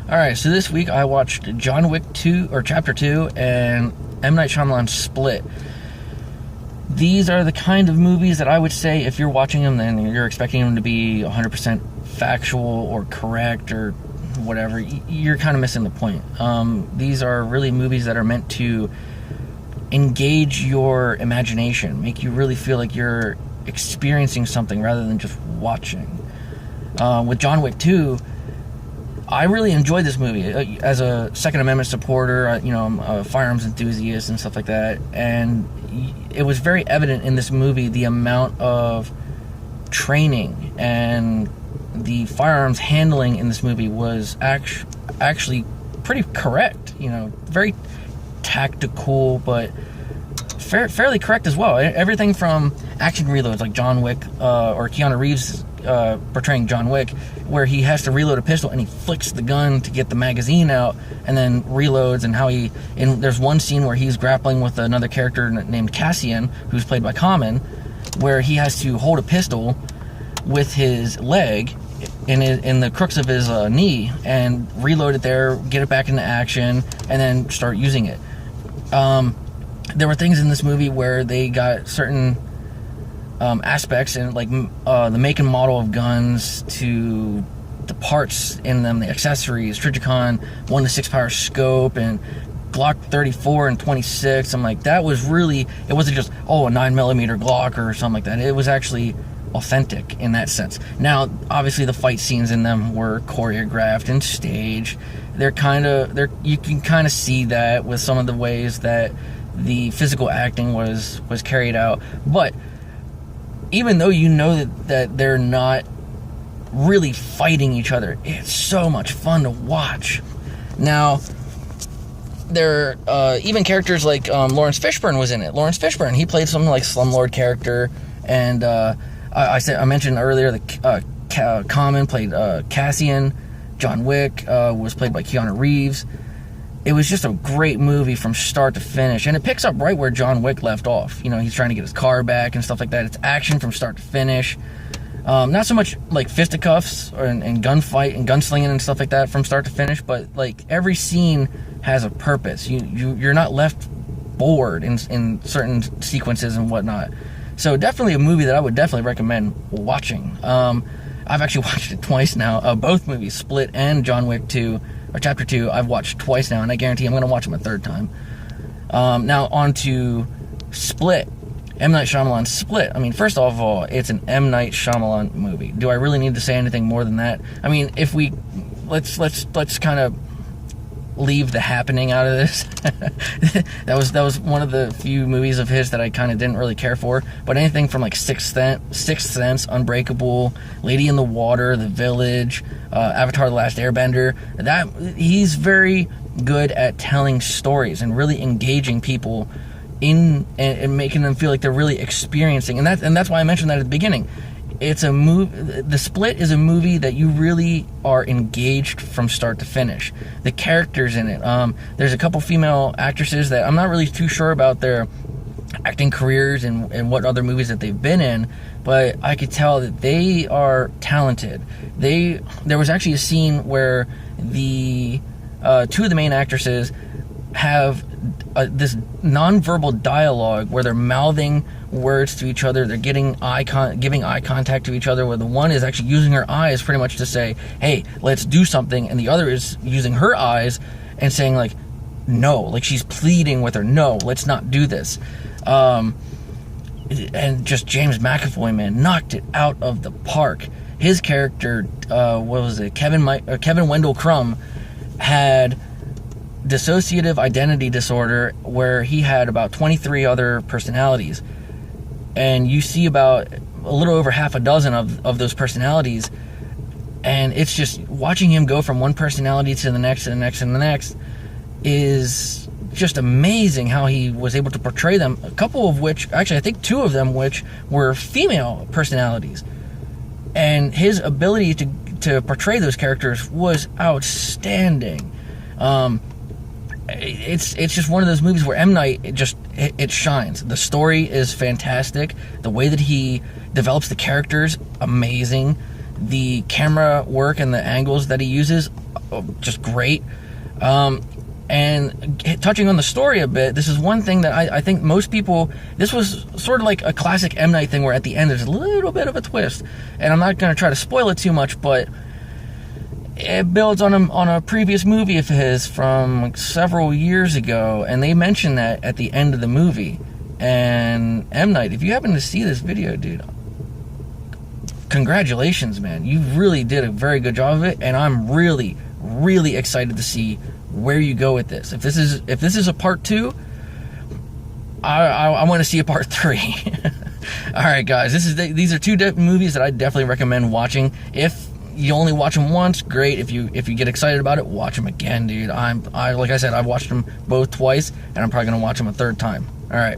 Alright, so this week I watched John Wick 2, or Chapter 2, and M. Night Shyamalan's Split. These are the kind of movies that I would say if you're watching them, then you're expecting them to be 100% factual or correct or whatever. You're kind of missing the point. These are really movies that are meant to engage your imagination, make you really feel like you're experiencing something rather than just watching. With John Wick 2, I really enjoyed this movie. As a Second Amendment supporter, I'm a firearms enthusiast and stuff like that, and it was very evident in this movie the amount of training and the firearms handling in this movie was actually pretty correct. Very tactical, but fairly correct as well. Everything from action reloads like John Wick, or Keanu Reeves portraying John Wick, where he has to reload a pistol and he flicks the gun to get the magazine out and then reloads, and there's one scene where he's grappling with another character named Cassian, who's played by Common, where he has to hold a pistol with his leg in the crooks of his knee and reload it there, get it back into action, and then start using it. There were things in this movie where they got certain aspects, and like the make and model of guns to the parts in them, the accessories, Trijicon 1-6 power scope and Glock 34 and 26. I'm like, that was really, it wasn't just, a 9mm Glock or something like that. It was actually authentic in that sense. Now, obviously the fight scenes in them were choreographed and staged. You can kind of see that with some of the ways that the physical acting was carried out. But even though you know that they're not really fighting each other, it's so much fun to watch. Now, there are even characters like Lawrence Fishburne was in it. Lawrence Fishburne, he played something like slumlord character, and I mentioned earlier that Common played Cassian. John Wick was played by Keanu Reeves. It was just a great movie from start to finish, and it picks up right where John Wick left off. He's trying to get his car back and stuff like that. It's action from start to finish. Not so much like fisticuffs and gunfight and gunslinging and stuff like that from start to finish, but like every scene has a purpose. You're not left bored in certain sequences and whatnot. So definitely a movie that I would definitely recommend watching. I've actually watched it twice now. Both movies, Split and John Wick 2, or Chapter 2, I've watched twice now, and I guarantee I'm going to watch them a third time. Now, on to Split. M. Night Shyamalan's Split. I mean, first of all, it's an M. Night Shyamalan movie. Do I really need to say anything more than that? I mean, if we... Let's kind of leave The Happening out of this. that was one of the few movies of his that I kind of didn't really care for. But anything from like Sixth Sense, Unbreakable, Lady in the Water, The Village, Avatar: The Last Airbender, that he's very good at telling stories and really engaging people in and making them feel like they're really experiencing. And that's why I mentioned that at the beginning. It's a movie. The Split is a movie that you really are engaged from start to finish. The characters in it. There's a couple female actresses that I'm not really too sure about their acting careers and what other movies that they've been in, but I could tell that they are talented. There was actually a scene where the two of the main actresses have this nonverbal dialogue where they're mouthing words to each other. They're giving eye contact to each other, where the one is actually using her eyes pretty much to say, hey, let's do something, and the other is using her eyes and saying like, no, like she's pleading with her, no, let's not do this. And just James McAvoy, man, knocked it out of the park. His character, Kevin Wendell Crumb, had dissociative identity disorder, where he had about 23 other personalities, and you see about a little over half a dozen of those personalities, and it's just watching him go from one personality to the next and the next and the next is just amazing how he was able to portray them, a couple of which, actually I think two of them which were female personalities, and his ability to portray those characters was outstanding. It's just one of those movies where M. Night, it shines. The story is fantastic. The way that he develops the characters, amazing. The camera work and the angles that he uses, just great. And touching on the story a bit, this is one thing that I think most people, this was sort of like a classic M. Night thing where at the end there's a little bit of a twist. And I'm not going to try to spoil it too much, but it builds on a previous movie of his from several years ago, and they mention that at the end of the movie. And M. Night, if you happen to see this video, dude, congratulations, man. You really did a very good job of it, and I'm really, really excited to see where you go with this. If this is a part 2, I want to see a part 3. All right, guys, these are 2 movies that I definitely recommend watching. If you only watch them once, great. If you get excited about it, watch them again, dude. Like I said, I've watched them both twice, and I'm probably gonna watch them a 3rd time. All right.